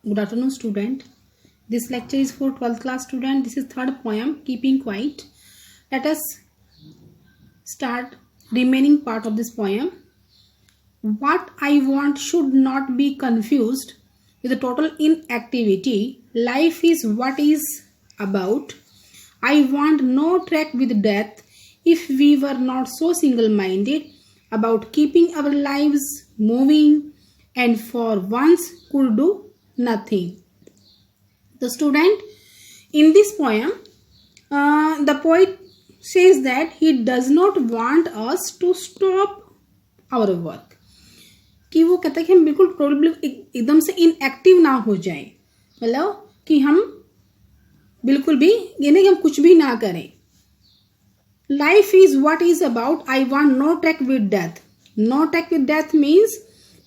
Good afternoon, student. This lecture is for 12th class student. This is third poem, Keeping Quiet. Let us start remaining part of this poem. What I want should not be confused with a total inactivity. Life is what is about. I want no track with death if we were not so single-minded about keeping our lives moving and for once could do nothing. The student in this poem, the poet says that he does not want us to stop our work. कि वो कहता है कि हम बिल्कुल problem एकदम से inactive ना हो जाएं, मतलब कि हम बिल्कुल भी ये नहीं कि हम कुछ भी ना करें. Life is what is about. I want no track with death. No track with death means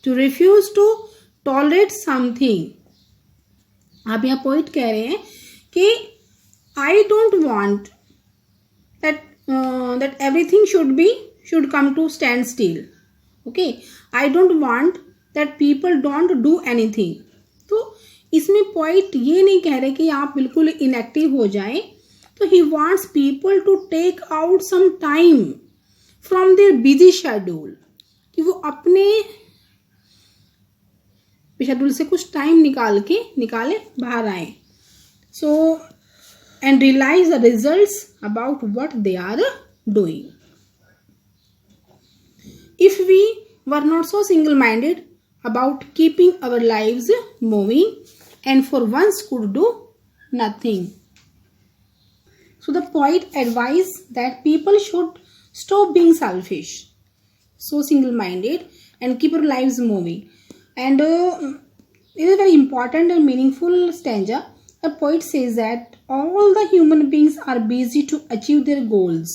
to refuse to tolerate something. अब यहाँ पोइट कह रहे हैं कि I don't want that everything should come to stand still. Okay, I don't want that people don't do anything. तो इसमें poet ये नहीं कह रहे कि आप बिल्कुल इनएक्टिव हो जाएं. तो he wants people to take out some time from their busy schedule, कि वो अपने शेड्यूल से कुछ टाइम निकाले बाहर आए. So and realise the results about what they are doing. If we were not so single minded about keeping our lives moving and for once could do nothing. So the poet advised that people should stop being selfish, so single-minded, and keep our lives moving. And it is a very important and meaningful stanza. The poet says that all the human beings are busy to achieve their goals.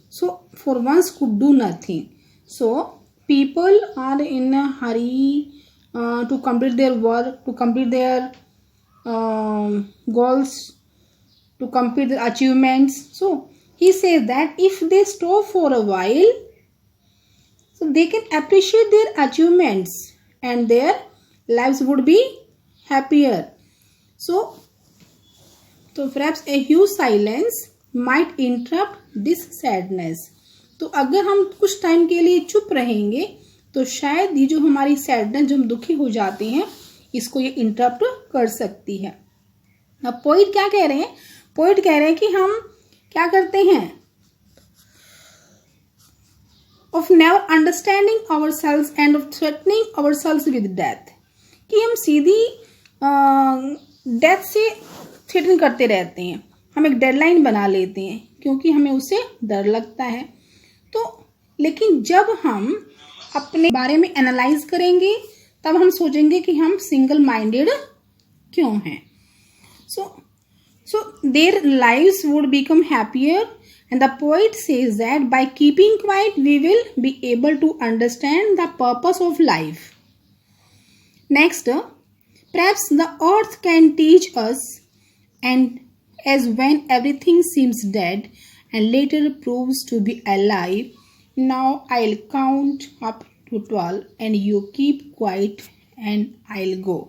So for once could do nothing. So people are in a hurry to complete their work, to complete their goals, to complete the achievements. So he says that if they stop for a while, so they can appreciate their achievements and their lives would be happier. So perhaps a huge silence might interrupt this sadness. तो अगर हम कुछ time के लिए चुप रहेंगे तो शायद ये जो हमारी सैडनेस, जो हम दुखी हो जाते हैं, इसको ये इंटरप्ट कर सकती है. अब पोइट क्या कह रहे हैं? पोइट कह रहे हैं कि हम क्या करते हैं, of never understanding ourselves and of threatening ourselves with death, कि हम सीधी डेथ से थ्रेटन करते रहते हैं. हम एक डेडलाइन बना लेते हैं क्योंकि हमें उससे डर लगता है. तो लेकिन जब हम अपने बारे में एनालाइज करेंगे तब हम सोचेंगे कि हम सिंगल माइंडेड क्यों हैं. So their lives would become happier, and the poet says that by keeping quiet we will be able to understand the purpose of life. Next, perhaps the earth can teach us, and as when everything seems dead and later proves to be alive, now I'll count up to 12 and you keep quiet and I'll go.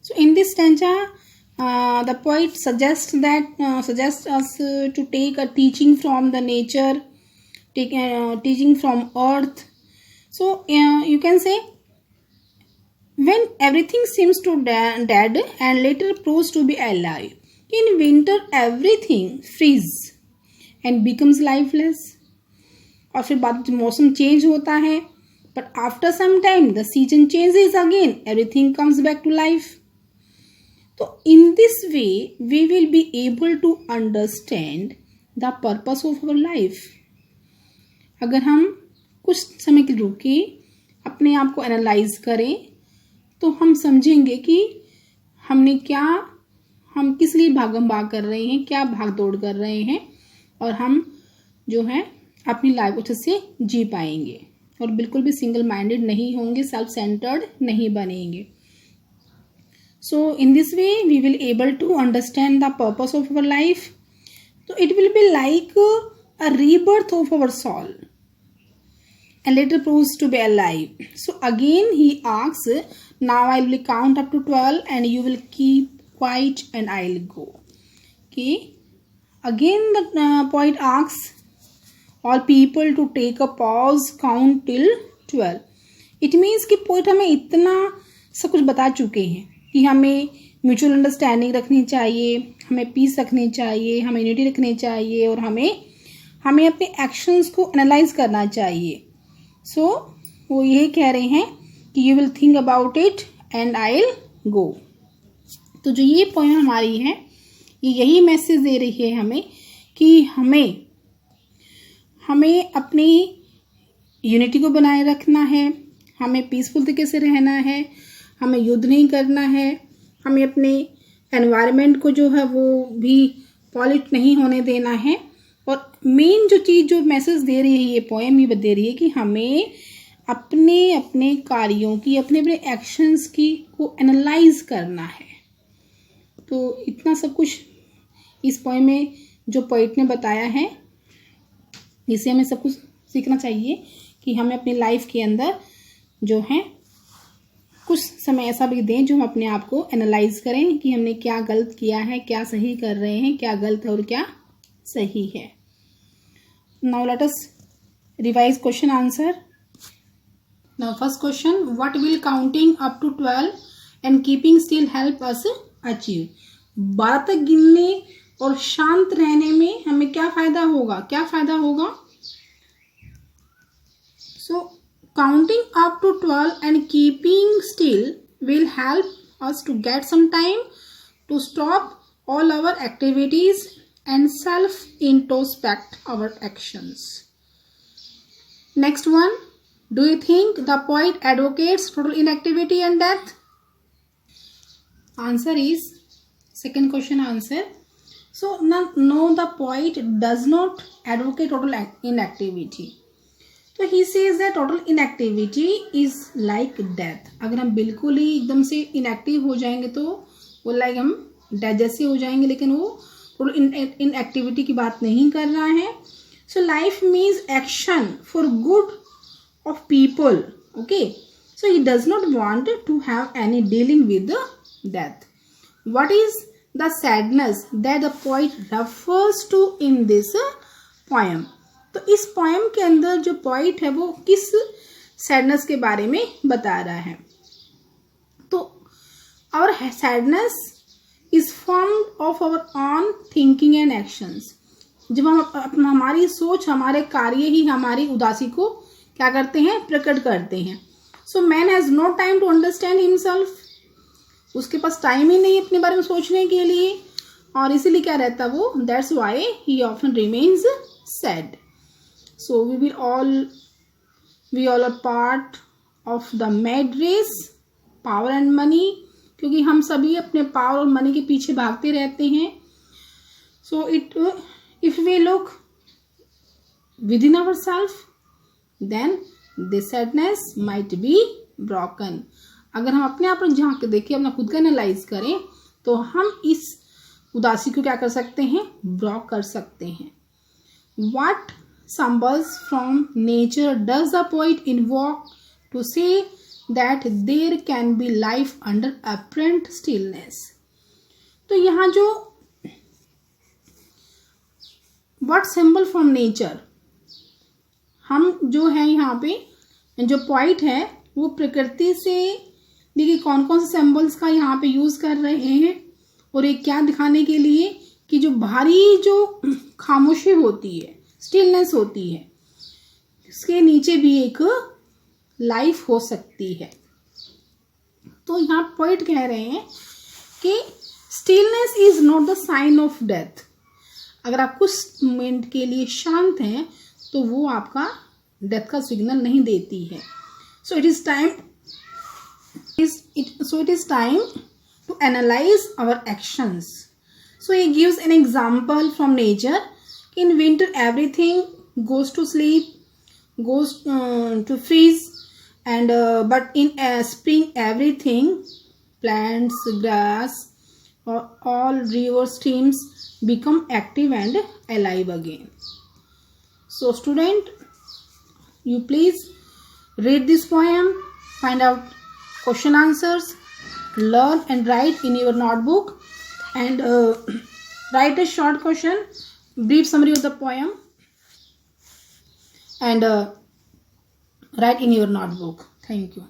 So in this stanza, the poet suggests us to take a teaching from the nature, teaching from earth. So you can say, when everything seems to dead and later proves to be alive, in winter everything freezes and becomes lifeless. और फिर बाद मौसम change होता है, but after some time the season changes again, everything comes back to life. So in this way we will be able to understand the purpose of our life. अगर हम कुछ समय के लिए रुके, अपने आप को एनालाइज करें, तो हम समझेंगे कि हम किस लिए भागम भाग कर रहे हैं, क्या भाग दौड़ कर रहे हैं, और हम जो है अपनी लाइफ अच्छे से जी पाएंगे और बिल्कुल भी सिंगल माइंडेड नहीं होंगे, सेल्फ सेंटर्ड नहीं बनेंगे. So in this way we will able to understand the purpose of our life. So it will be like a rebirth of our soul. and later proves to be alive. So again he asks, now I will count up to 12 and you will keep quiet and I'll go. Okay. Again the poet asks all people to take a pause, count till 12. It means कि poet हमें इतना सब कुछ बता चुके हैं कि हमें म्यूचुअल अंडरस्टैंडिंग रखनी चाहिए, हमें पीस रखनी चाहिए, हमें यूनिटी रखनी चाहिए और हमें अपने एक्शंस को एनालाइज करना चाहिए. सो वो यही कह रहे हैं कि you will think about it and I will go. तो जो ये पोएम हमारी है ये यही मैसेज दे रही है हमें कि हमें अपनी यूनिटी को बनाए रखना है, हमें पीसफुल तरीके से रहना है, हमें युद्ध नहीं करना है, हमें अपने एनवायरनमेंट को जो है वो भी पॉल्यूट नहीं होने देना है. और मेन जो चीज़ जो मैसेज दे रही है ये पोएम ये दे रही है कि हमें अपने कार्यों की अपने एक्शंस की को एनालाइज करना है. तो इतना सब कुछ इस पोएम में जो पोइट ने बताया है इससे हमें सब कुछ सीखना चाहिए कि हमें अपनी लाइफ के अंदर जो है कुछ समय ऐसा भी दें जो हम अपने आप को एनालाइज करें कि हमने क्या गलत किया है, क्या सही कर रहे हैं, क्या गलत है और क्या सही है. Now let us revise question answer. Now first question, what will counting up to 12 and keeping still help us achieve. 12 तक गिनने और शांत रहने में हमें क्या फायदा होगा. So counting up to 12 and keeping still will help us to get some time to stop all our activities and self-introspect our actions. Next one, do you think the poet advocates total inactivity and death? Answer is second question answer. So no, the poet does not advocate total inactivity. So he says that total inactivity is like death. अगर हम बिल्कुल ही एकदम से inactive हो जाएंगे तो वो like हम death जैसे हो जाएंगे, लेकिन वो इन एक्टिविटी की बात नहीं कर रहा है. So life means action for good of people. Okay, so he does not want to have any dealing with death. What is the sadness that the poet refers to in this poem. तो इस poem के अंदर जो poet है वो किस sadness के बारे में बता रहा है. तो और sadness is formed of our own thinking and actions. जब हम हमारी सोच, हमारे कार्य ही हमारी उदासी को क्या करते हैं, प्रकट करते हैं. So man has no time to understand himself. उसके पास टाइम ही नहीं अपने बारे में सोचने के लिए और इसीलिए क्या रहता वो, that's why he often remains sad. So we all are part of the mad race, power and money. क्योंकि हम सभी अपने पावर और मनी के पीछे भागते रहते हैं. So if we look within our self then this sadness might be broken. अगर हम अपने आप पर झांक के देखें, अपना खुद का एनालाइज करें तो हम इस उदासी को क्या कर सकते हैं, ब्रोक कर सकते हैं. What symbols from nature does the poet invoke to say that there can be life under apparent stillness. तो यहाँ जो what symbol from nature, हम जो है यहाँ पे जो पोइट है वो प्रकृति से देखिए कौन कौन से सिंबल्स का यहाँ पे यूज कर रहे हैं और ये क्या दिखाने के लिए कि जो भारी जो खामोशी होती है, स्टिलनेस होती है, इसके नीचे भी एक लाइफ हो सकती है. तो यहाँ पोइट कह रहे हैं कि stillness is not the sign of death. अगर आप कुछ मिनट के लिए शांत हैं तो वो आपका डेथ का सिग्नल नहीं देती है. So it is time to analyse our actions. So he gives an example from nature. In winter everything goes to sleep, goes to freeze, and but in spring everything, plants, grass, or all river streams become active and alive again. So student, you please Read this poem, find out question answers, learn and write in your notebook, and write a short question, brief summary of the poem, and write in your notebook. Thank you.